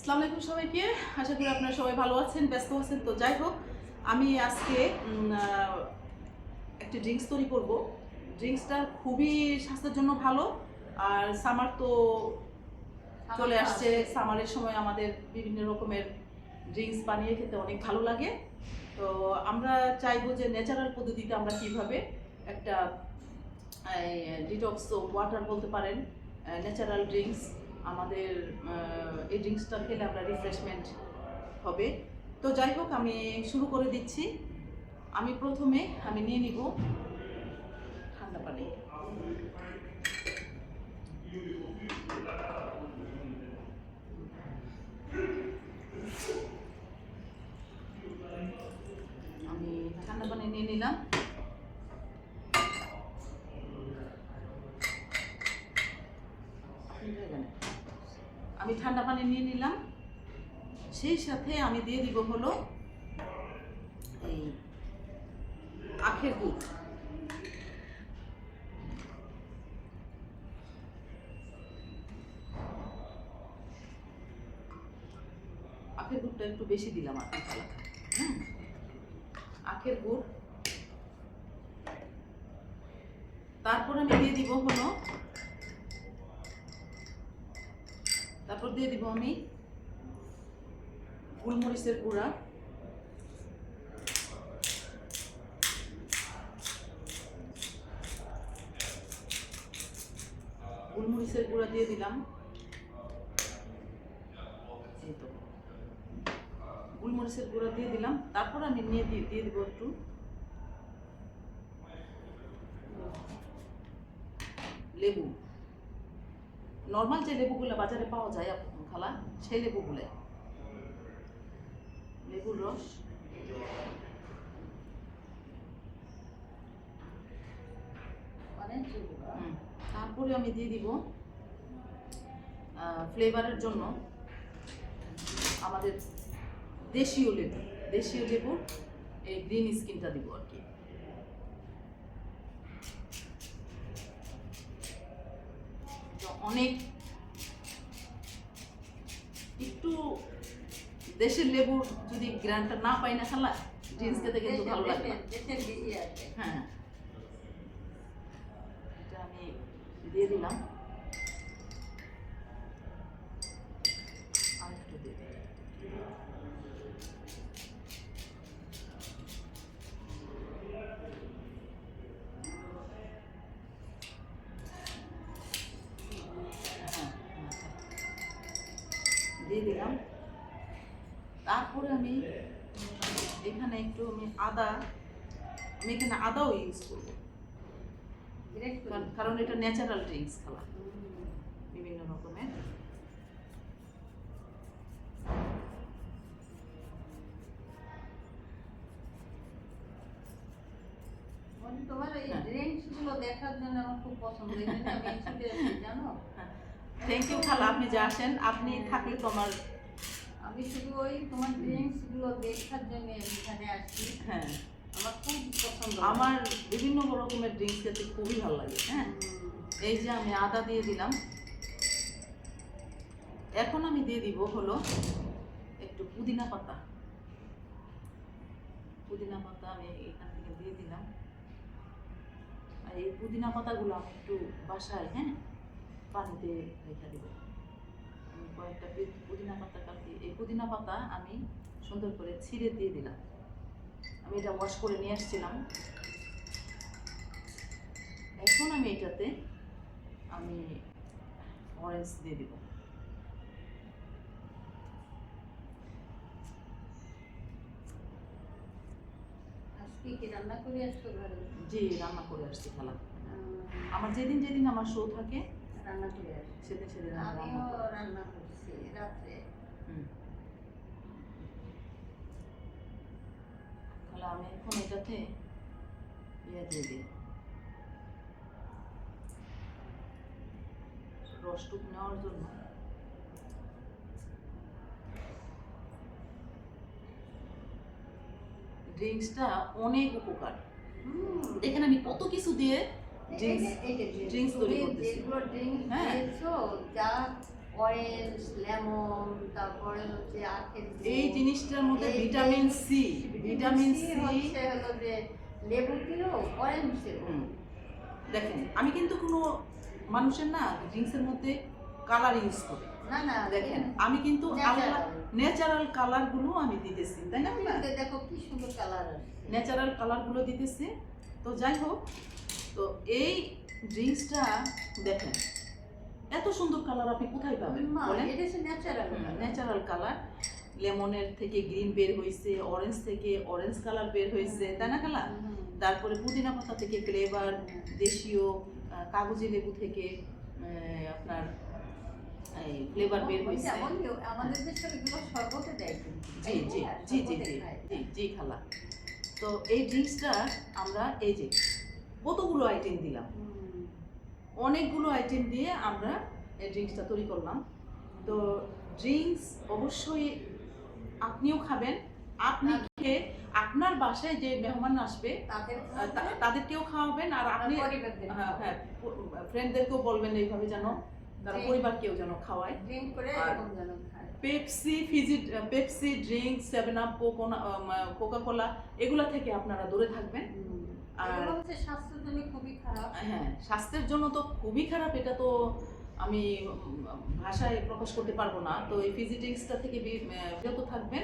আসসালামু আলাইকুম সবাইকে। আশা করি আপনারা সবাই ভালো আছেন, ব্যস্ত আছেন। তো যাই হোক, আমি আজকে একটা ড্রিঙ্কস তৈরি করব। ড্রিঙ্কসটা খুবই স্বাস্থ্যের জন্য ভালো। আর সামার তো চলে আসছে। সামারের সময় আমাদের বিভিন্ন রকমের ড্রিঙ্কস বানিয়ে খেতে অনেক ভালো লাগে। তো আমরা চাইবো যে ন্যাচারাল পদ্ধতিতে আমরা কিভাবে একটা ডিটক্স ওয়াটার বলতে পারেন, ন্যাচারাল ড্রিঙ্কস আমাদের এই ড্রিঙ্কসটা খেলে আমরা রিফ্রেশমেন্ট হবে। তো যাই হোক, আমি শুরু করে দিচ্ছি। আমি প্রথমে নিয়ে নিব ঠান্ডা পানি। আমি ঠান্ডা পানি নিয়ে নিলাম। আমি ঠান্ডা পানি নিয়ে নিলাম। সেই সাথে আমি দিয়ে দিব হলো এই আখের দুধ। আখের গুড়টা একটু বেশি দিলাম আর কি। আখের গুড়। তারপর আমি দিয়ে দিব হলো আমি গোলমরিচের গুঁড়া। গোলমরিচের গুঁড়া দিয়ে দিলাম। এই তো গোলমরিচের গুঁড়া দিয়ে দিলাম। তারপর আমি দিয়ে দিব একটু লেবু। নর্মাল যে লেবুগুলো বাজারে পাওয়া যায় খালা, সেই লেবুগুলো, লেবুর রস। তারপরে আমি দিয়ে দিব ফ্লেভারের জন্য আমাদের দেশীয় লেবু এই গ্রিন স্কিনটা দিব আর কি। অনেক একটু দেশের লেবুর যদি গ্রানটা না পাই না খালা, ড্রিঙ্কস খেতে কিন্তু ভালো লাগে না। হ্যাঁ, এটা আমি দিয়ে দিলাম। আর একটু দিয়ে দিলাম। দিয়ে দিলাম। তারপরে আমি এখানে একটু আদাও ইউজ করব, কারণ এটা ন্যাচারাল ড্রিঙ্কস খালা, বিভিন্ন রকমের। তোমার এই ড্রিঙ্কস গুলো দেখার জন্য আমার খুব পছন্দ, এই জন্য আমি ছুটে আসি, জানো। থ্যাংক ইউ খালা, আপনি যে আসেন, আপনি থাকলে তো আমি শুধু ওই তোমার ড্রিঙ্কস গুলো দেখার জন্য এখানে আসছি। হ্যাঁ, আমার খুব পছন্দ। আমার বিভিন্ন রকমের ড্রিঙ্কস খেতে খুবই ভালো লাগে। হ্যাঁ, এই যে আমি আদা দিয়ে দিলাম। এখন আমি দিয়ে দিব হলো একটু পুদিনা পাতা। আমি এখান থেকে দিয়ে দিলাম। আর এই পুদিনা পাতাগুলো আমি একটু বাসায় পানিতে রেখে দেবো। আমি কয়েকটা পুদিনা পাতা কাটি। এই পুদিনা পাতা আমি সুন্দর করে ছিঁড়ে দিয়ে দিলাম। আমি এটা ওয়াশ করে নিয়ে আসছিলাম। এখন আমি এটাতে অরেঞ্জ দিয়ে দিব। কি রান্না করে আসছো ঘরে? জি, রান্না করে আসছি খালা। আমার যেদিন আমার শো থাকে রান্না করে আসছি, সেদিন আমিও রান্না করছি রাত্রে। খালা, আমি এখন এটাতে দিয়ে দিই, রসটুক নেওয়ার জন্য। ড্রিঙ্কসটা অনেক উপকার। দেখেন আমি কত কিছু দিয়ে ড্রিঙ্কস তৈরি করতেছি। যেগুলো ড্রিঙ্কস হ্যাঁ, দিয়েছো, যা অরেঞ্জ, লেমন, তারপরে হচ্ছে আখের গুড়। এই জিনিসটার মধ্যে এই যে ভিটামিন সি হচ্ছে হলো যে লেবু ছিল, অরেঞ্জ ছিল। দেখেন আমি কিন্তু কোনো মানুষের না ড্রিঙ্কসের মধ্যে কালার ইউজ করি না না, দেখেন আমি কিন্তু Natural. ন্যাচারাল কালারগুলো আমি দিতেছি তাই না দেখো কি সুন্দর কালার আসছে। ন্যাচারাল কালারগুলো দিতেছি। তো যাই হোক, তো এই ড্রিঙ্কসটা দেখেন এত সুন্দর কালার আপনি কোথায় পাবেন বলেন? এটা হচ্ছে ন্যাচারাল। ন্যাচারাল কালার, লেমনের থেকে গ্রিন বের হয়েছে, অরেঞ্জ থেকে অরেঞ্জ কালার বের হয়েছে তাই না খালা? তারপরে পুদিনা পাতা থেকে ফ্লেভার, দেশীয় কাগজি লেবু থেকে আপনার এই ফ্লেভার বের হয়েছে। আমাদের দেশে এগুলো শরবতে দেয় কিন্তু। জি জি জি জি জি জি জি খালা। তো এই ড্রিঙ্কসটা আমরা এই যে কতগুলো আইটেম দিলাম, অনেকগুলো আইটেম দিয়ে আমরা এই ড্রিঙ্কসটা তৈরি করলাম। তো ড্রিঙ্কস অবশ্যই আপনিও খাবেন, আপনি খেয়ে আপনার বাসায় যে মেহমান আসবে তাদেরকেও খাওয়াবেন, আর আপনি হ্যাঁ হ্যাঁ ফ্রেন্ডদেরকেও বলবেন এইভাবে যেন তারা পরিবারকেও যেন খাওয়ায়। Pepsi drink, 7 up, Coca Cola এগুলা থেকে আপনারা দূরে থাকবেন। আর স্বাস্থ্যের জন্য খুবই খারাপ। হ্যাঁ, স্বাস্থ্যের জন্য তো খুবই খারাপ, এটা তো আমি ভাষায় প্রকাশ করতে পারবো না। তো এই ফিজি ড্রিঙ্কসটা থেকে বিরত থাকবেন।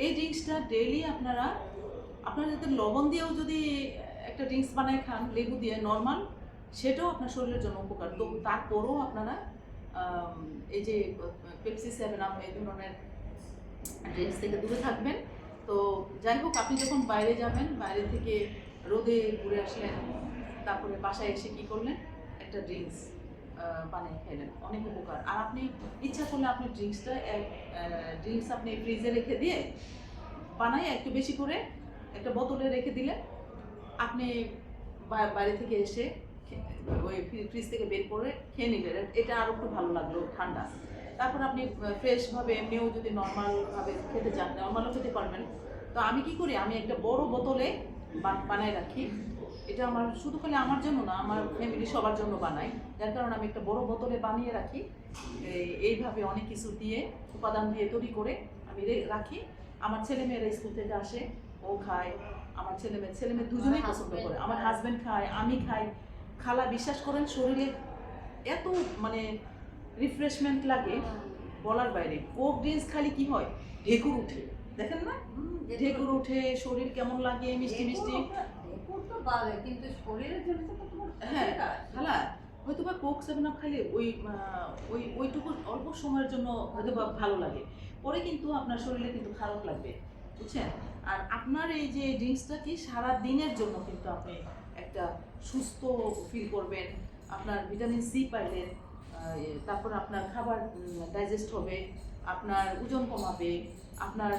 এই ড্রিঙ্কসটা ডেইলি আপনারা যদি লবণ দিয়েও যদি একটা ড্রিঙ্কস বানায় খান লেবু দিয়ে নর্মাল, সেটাও আপনার শরীরের জন্য উপকার। তো তারপরেও আপনারা এই যে পেপসি, 7 আপ এই ধরনের ড্রিঙ্কস থেকে দূরে থাকবেন। তো যাই হোক, আপনি যখন বাইরে যাবেন, বাইরে থেকে রোদে ঘুরে আসলেন, তারপরে বাসায় এসে কি করলেন, একটা ড্রিঙ্কস বানিয়ে খেলেন, অনেক উপকার। আর আপনি ইচ্ছা করলে আপনি ড্রিঙ্কস আপনি ফ্রিজে রেখে দিয়ে বানাই একটু বেশি করে একটা বোতলে রেখে দিলেন, আপনি বাইরে থেকে এসে ওই ফ্রিজ থেকে বের করে খেয়ে নিলেন, এটা আরও একটু ভালো লাগলো ঠান্ডা। তারপর আপনি ফ্রেশভাবে এমনিও যদি নর্মালভাবে খেতে চান, নর্মালও খেতে পারবেন। তো আমি কি করি, আমি একটা বড় বোতলে বানায় রাখি। এটা আমার শুধু খালি আমার জন্য না, আমার ফ্যামিলি সবার জন্য বানাই, যার কারণে আমি একটা বড় বোতলে বানিয়ে রাখি। এইভাবে অনেক কিছু দিয়ে, উপাদান দিয়ে তৈরি করে আমি রাখি। আমার ছেলেমেয়েরা স্কুল থেকে আসে, ও খায়, আমার ছেলেমেয়ে দুজনেই পছন্দ করে, আমার হাজব্যান্ড খায়, আমি খাই। খালা বিশ্বাস করেন, শরীরে এত মানে রিফ্রেশমেন্ট লাগে বলার বাইরে। কোক ড্রিঙ্কস খালি কি হয়, ঢেকুর উঠে, দেখেন না, ঢেকুর উঠে, শরীর কেমন লাগে, মিষ্টি মিষ্টি। কিন্তু শরীরের জন্য হ্যাঁ খালা, হয়তো বা কোক 7 আপ খাইলে ওইটুকু অল্প সময়ের জন্য হয়তো বা ভালো লাগে, পরে কিন্তু আপনার শরীরে কিন্তু খারাপ লাগবে, বুঝছেন? আর আপনার এই যে ড্রিঙ্কসটা কি সারা দিনের জন্য কিন্তু আপনি একটা সুস্থ ফিল করবেন, আপনার ভিটামিন সি পাইলেন, তারপর আপনার খাবার ডাইজেস্ট হবে, আপনার ওজন কমাবে, আপনার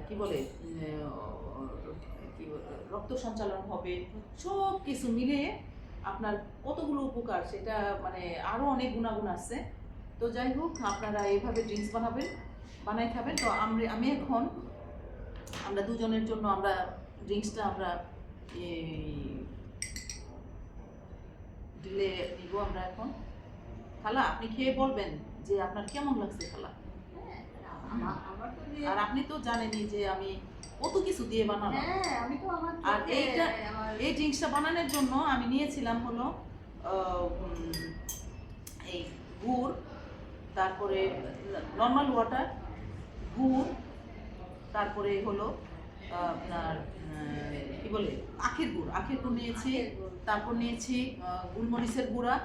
কি বলে রক্ত সঞ্চালন হবে, সব কিছু মিলিয়ে আপনার কতগুলো উপকার, সেটা মানে আরও অনেক গুণাগুণ আছে। তো যাই হোক, আপনারা এইভাবে ড্রিঙ্কস বানাই খাবেন। তো আমি এখন আমরা দুজনের জন্য আমরা ড্রিঙ্কসটা আমরা ঢেলে নিব আমরা এখন। খালা, আপনি খেয়ে বলবেন যে আপনার কেমন লাগছে খালা। আর আপনি তো জানেনই যে আমি কত কিছু দিয়ে বানালাম। আর এই ড্রিঙ্কসটা বানানোর জন্য আমি নিয়েছিলাম হলো এই গুড়, তারপরে নর্মাল ওয়াটার, গুড়, তারপরে হলো আপনার কি বলে আখের গুড় নিয়েছি, তারপর নিয়েছি গোলমরিচের গুঁড়া,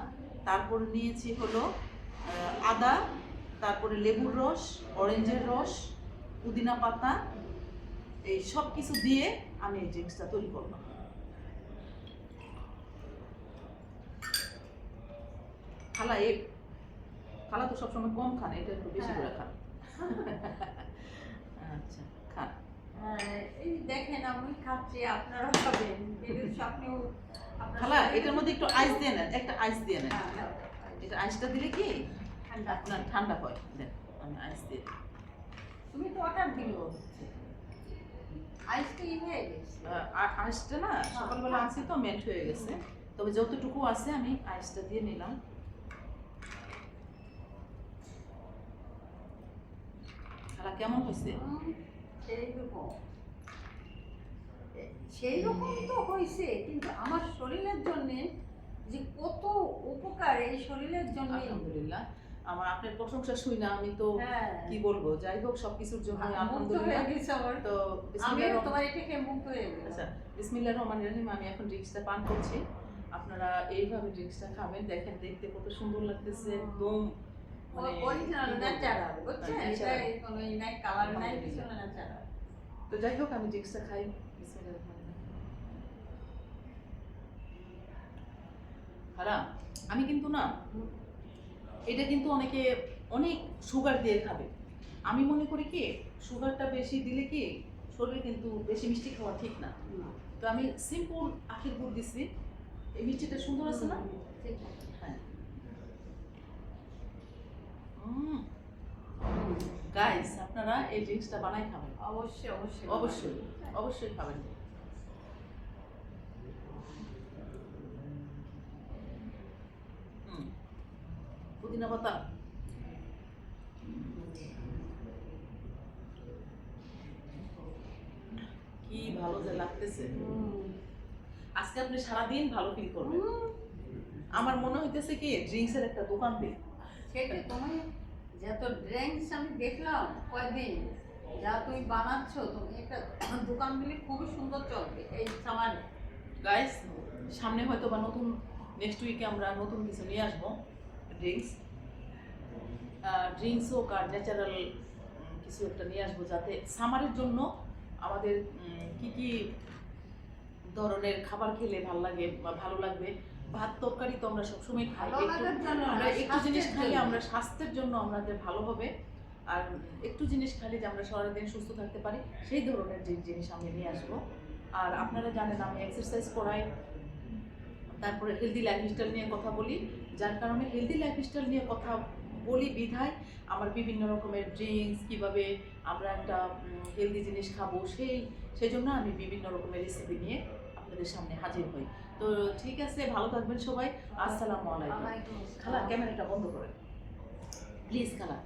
তারপর নিয়েছি হলো আদা, তারপরে লেবুর রস, অরেঞ্জের রস, পুদিনা পাতা, এই সব কিছু দিয়ে আমি এই ড্রিঙ্কসটা তৈরি করলাম। খালা তো সবসময় কম খান, এটা একটু বেশি করে খান। আচ্ছা খান। এই দেখেন আমি খাচ্ছি, আপনারা খাবেন। খালা, এটার মধ্যে একটু আইস দিয়ে নেন, একটা আইস দিয়ে নেন। এটা আইসটা দিলে কি আপনার ঠান্ডা হয়। দেন আমি আইস দিয়ে দিই। তুমি তো অর্ডার দিলো, আইসটা হয়ে গেছে। আইসটা না সকালবেলা আনছি তো মেল্ট হয়ে গেছে, তবে যতটুকু আছে আমি আইসটা দিয়ে নিলাম। কেমন হয়েছে? সেইরকম সেইরকম তো হয়েছে, কিন্তু আমার শরীরের জন্য যে কত উপকার এই শরীরের জন্য। আলহামদুলিল্লাহ, আমার আপনার প্রশংসা শুই না আমি তো হ্যাঁ, কি বলবো, যাই হোক সবকিছুর জন্য মুগ্ধ হয়ে আলহামদুলিল্লাহ। গেছে আমার। তো আমি বিসমিল্লাহির তোমার এটা খেয়ে মুগ্ধ হয়ে গেলাম। আচ্ছা, বিসমিল্লাহির রহমানির রহিম। আমি এখন ড্রিঙ্কসটা পান করছি, আপনারা এইভাবে ড্রিঙ্কসটা খাবেন। দেখেন দেখতে কত সুন্দর লাগতেছে, একদম মানে অরিজিনাল ন্যাচারাল, বুঝছেন? এটা natural। কোনো নাই কালার নাই, কিছু না, ন্যাচারাল। তো যাই হোক আমি ড্রিঙ্কসটা খাই। বিসমিল্লাহির রহমানির রহিম। হারাম, আমি কিন্তু না, এটা কিন্তু অনেকে অনেক সুগার দিয়ে খাবে। আমি মনে করি কি সুগারটা বেশি দিলে কি শরীরে কিন্তু বেশি মিষ্টি খাওয়া ঠিক না। তো আমি সিম্পল আখের গুড় দিছি। এই মিষ্টিটা সুন্দর আছে না? ঠিক আছে। হ্যাঁ। গাইস, আপনারা এই ড্রিঙ্কসটা বানাই খাবেন। অবশ্যই অবশ্যই অবশ্যই অবশ্যই খাবেন। পুদিনা পাতা কি ভালো যে লাগতেছে। আজকে আপনি সারাদিন ভালো ফিল করবেন। আমার মনে হইতেছে কি ড্রিঙ্কসের একটা দোকান দিই। সেটা তুমি যত ড্রিঙ্কস আমি দেখলাম কয়দিন, যা তুমি বানাচ্ছ, তুমি একটা দোকান দিলে খুবই সুন্দর চলবে এই সামারে। গাইস, সামনে হয়তো বা নতুন নেক্সট উইকে আমরা নতুন কিছু নিয়ে আসবো ড্রিঙ্কস। ড্রিঙ্কস হোক আর ন্যাচারাল কিছু একটা নিয়ে আসবো, যাতে সামারের জন্য আমাদের কি কি ধরনের খাবার খেলে ভালো লাগে বা ভালো লাগবে। ভাত তরকারি তো আমরা সবসময় খাই, ভালো লাগার জন্য না, আমরা একটু জিনিস স্বাস্থ্যের খাইলে জন্য। আমরা স্বাস্থ্যের জন্য আমাদের ভালো হবে। আর একটু জিনিস খাইলে যে আমরা সারাদিন সুস্থ থাকতে পারি, সেই ধরনের যে জিনিস আমি নিয়ে আসবো। আর আপনারা জানেন আমি এক্সারসাইজ করাই, তারপরে হেলদি লাইফস্টাইল নিয়ে কথা বলি। যার কারণে হেলদি লাইফস্টাইল নিয়ে কথা বলি বিধায় আমার বিভিন্ন রকমের ড্রিঙ্কস, কীভাবে আমরা একটা হেলদি জিনিস খাবো, সেই জন্য আমি বিভিন্ন রকমের রেসিপি নিয়ে আপনাদের সামনে হাজির হই। তো ঠিক আছে, ভালো থাকবেন সবাই। আসসালামু আলাইকুম। ওয়ালাইকুম আসসালাম। খালা ক্যামেরাটা বন্ধ করেন প্লিজ। খালা